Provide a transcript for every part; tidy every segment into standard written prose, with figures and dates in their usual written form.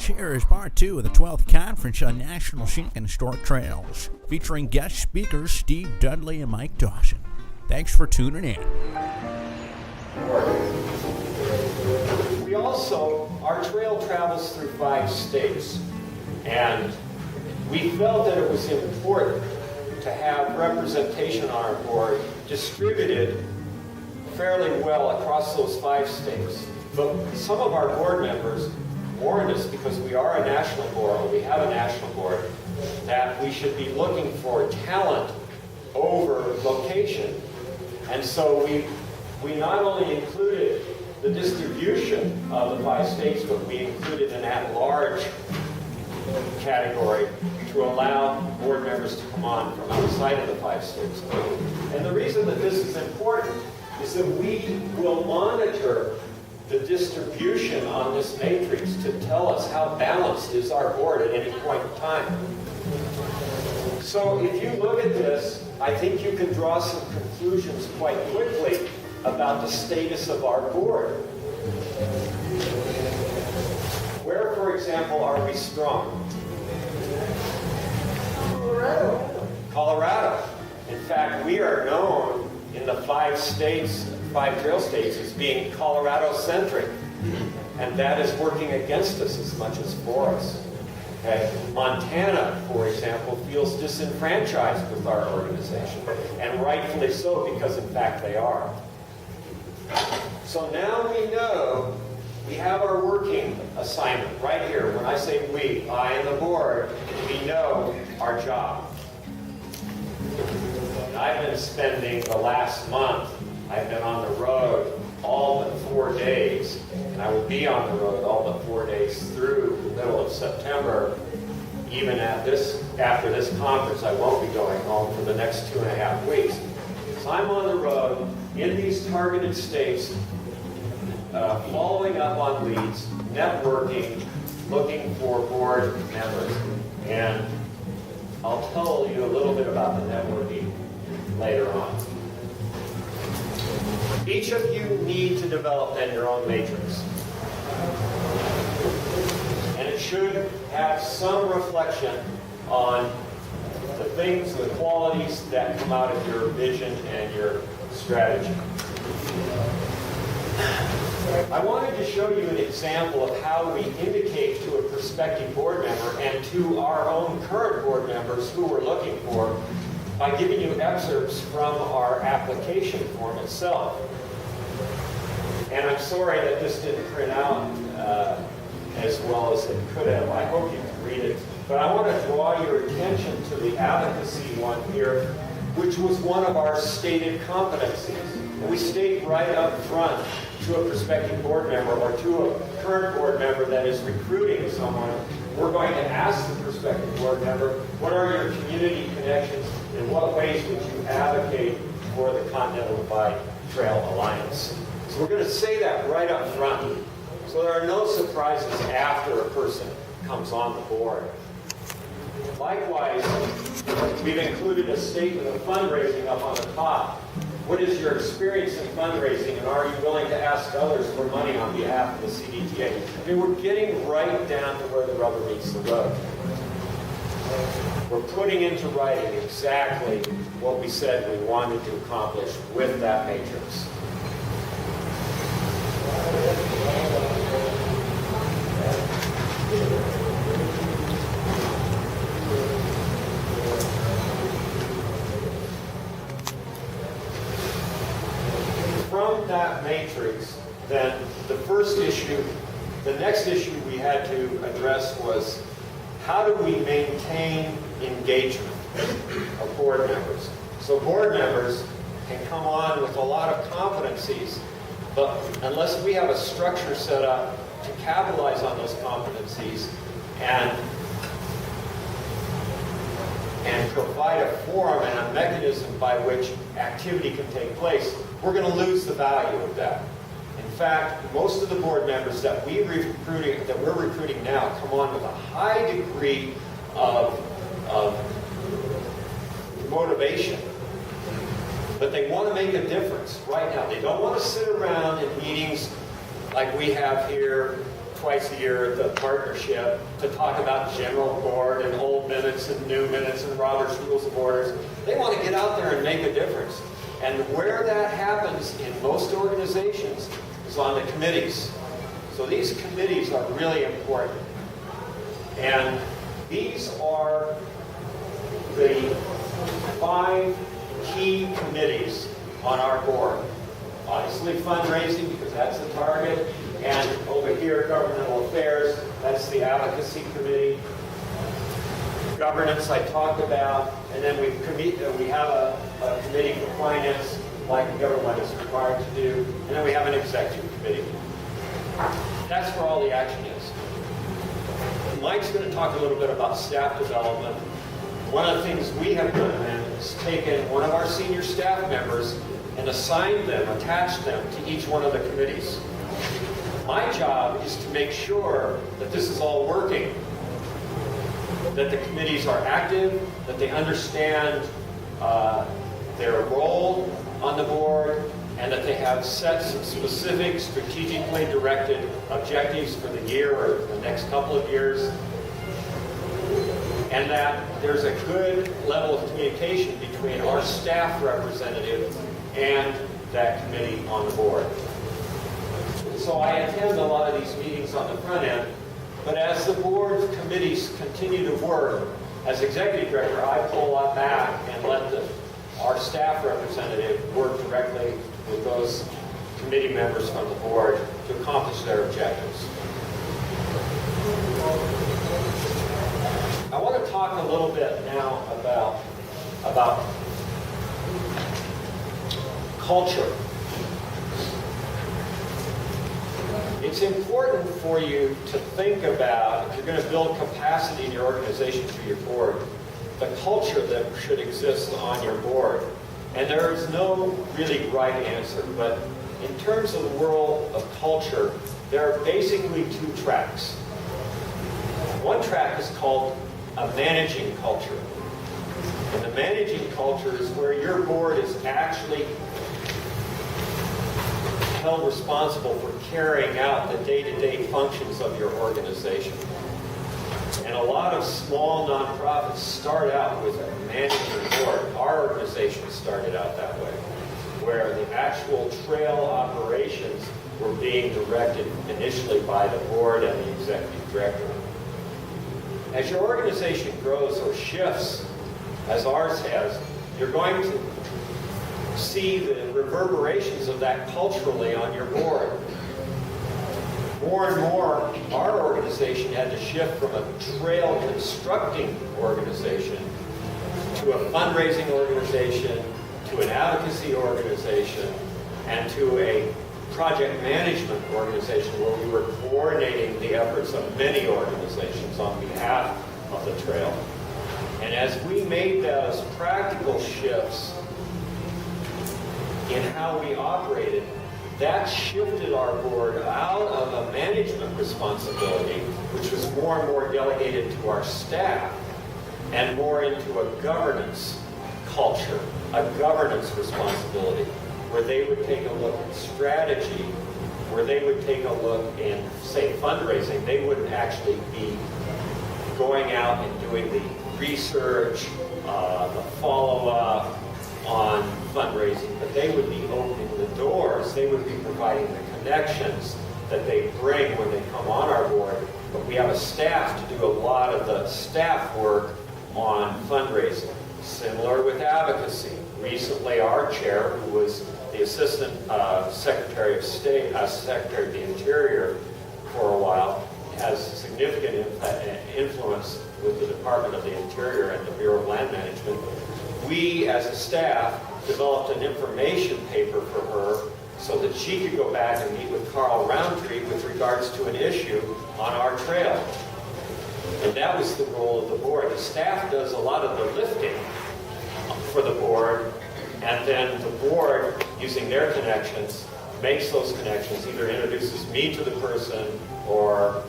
here is part 2 of the 12th Conference on National Scenic and Historic Trails, featuring guest speakers Steve Dudley and Mike Dawson. Thanks for tuning in. Our trail travels through 5 states, and we felt that it was important to have representation on our board distributed fairly well across those 5 states. But some of our board members warned us, because we are a national board, or we have a national board, that we should be looking for talent over location. And so we not only included the distribution of the 5 states, but we included an at-large category to allow board members to come on from outside of the 5 states. And the reason that this is important is that we will monitor the distribution on this matrix to tell us how balanced is our board at any point in time. So if you look at this, I think you can draw some conclusions quite quickly about the status of our board. Where, for example, are we strong? Colorado. In fact, we are known in the 5 states, 5 trail states, as being Colorado-centric. And that is working against us as much as for us. Okay? Montana, for example, feels disenfranchised with our organization. And rightfully so, because in fact they are. So now we know we have our working assignment right here. When I say we, I and the board, we know our job. And I've been spending the last month, I've been on the road all but 4 days, and I will be on the road all but 4 days through the middle of September. Even after this conference, I won't be going home for the next 2.5 weeks. So I'm on the road in these targeted states, following up on leads, networking, looking for board members. And I'll tell you a little bit about the networking later on. Each of you need to develop then your own matrix. And it should have some reflection on the things, the qualities that come out of your vision and your strategy. I wanted to show you an example of how we indicate to a prospective board member and to our own current board members who we're looking for by giving you excerpts from our application form itself. And I'm sorry that this didn't print out as well as it could have. I hope you can read it. But I want to draw your attention to the advocacy one here, which was one of our stated competencies. And we state right up front to a prospective board member or to a current board member that is recruiting someone, we're going to ask the prospective board member, what are your community connections? In what ways would you advocate for the Continental Divide Trail Alliance? So we're going to say that right up front. So there are no surprises after a person comes on the board. Likewise, we've included a statement of fundraising up on the top. What is your experience in fundraising, and are you willing to ask others for money on behalf of the CDTA? I mean, we're getting right down to where the rubber meets the road. We're putting into writing exactly what we said we wanted to accomplish with that matrix. From that matrix, then the next issue we had to address was, how do we maintain engagement of board members? So board members can come on with a lot of competencies, but unless we have a structure set up to capitalize on those competencies and provide a forum and a mechanism by which activity can take place, we're going to lose the value of that. In fact, most of the board members that we're recruiting now come on with a high degree of motivation, but they want to make a difference right now. They don't want to sit around in meetings like we have here twice a year at the partnership to talk about general board and old minutes and new minutes and Robert's Rules of Orders. They want to get out there and make a difference. And where that happens in most organizations is on the committees. So these committees are really important. And these are the 5 key committees on our board. Obviously fundraising, because that's the target. And over here, governmental affairs, that's the advocacy committee. Governance, I talked about. And then we have a committee for finance, like the government is required to do. And then we have an executive committee. That's where all the action is. Mike's going to talk a little bit about staff development. One of the things we have done is taken one of our senior staff members and assigned them, attached them to each one of the committees. My job is to make sure that this is all working, that the committees are active, that they understand their role on the board, and that they have set some specific, strategically directed objectives for the year or the next couple of years, and that there's a good level of communication between our staff representative and that committee on the board. So I attend a lot of these meetings on the front end, but as the board committees continue to work, as executive director, I pull that back and let our staff representative work directly with those committee members from the board to accomplish their objectives. I want to talk a little bit now about culture. It's important for you to think about, if you're going to build capacity in your organization through your board, the culture that should exist on your board. And there is no really right answer, but in terms of the world of culture, there are basically 2 tracks. One track is called a managing culture. And the managing culture is where your board is actually held responsible for carrying out the day-to-day functions of your organization. And a lot of small nonprofits start out with a managing board. Our organization started out that way, where the actual trail operations were being directed initially by the board and the executive director. As your organization grows or shifts, as ours has, you're going to see the reverberations of that culturally on your board. More and more, our organization had to shift from a trail constructing organization to a fundraising organization, to an advocacy organization, and to a project management organization where we were coordinating the efforts of many organizations on behalf of the trail. And as we made those practical shifts in how we operated, that shifted our board out of a management responsibility, which was more and more delegated to our staff, and more into a governance culture, a governance responsibility, where they would take a look at strategy, where they would take a look in, say, fundraising. They wouldn't actually be going out and doing the research, the follow-up on fundraising, but they would be opening the doors. They would be providing the connections that they bring when they come on our board. But we have a staff to do a lot of the staff work on fundraising. Similar with advocacy. Recently, our chair, who was the Assistant Secretary of State, Secretary of the Interior for a while, has significant influence with the Department of the Interior and the Bureau of Land Management. We, as a staff, developed an information paper for her so that she could go back and meet with Carl Roundtree with regards to an issue on our trail. And that was the role of the board. The staff does a lot of the lifting for the board, and then the board, using their connections, makes those connections, either introduces me to the person or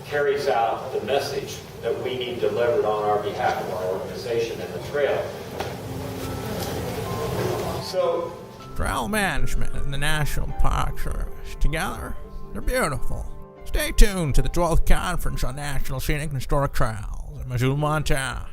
carries out the message that we need delivered on our behalf of our organization and the trail. So, Trail management and the National Park Service, together, they're beautiful. Stay tuned to the 12th Conference on National Scenic and Historic Trails in Missoula, Montana.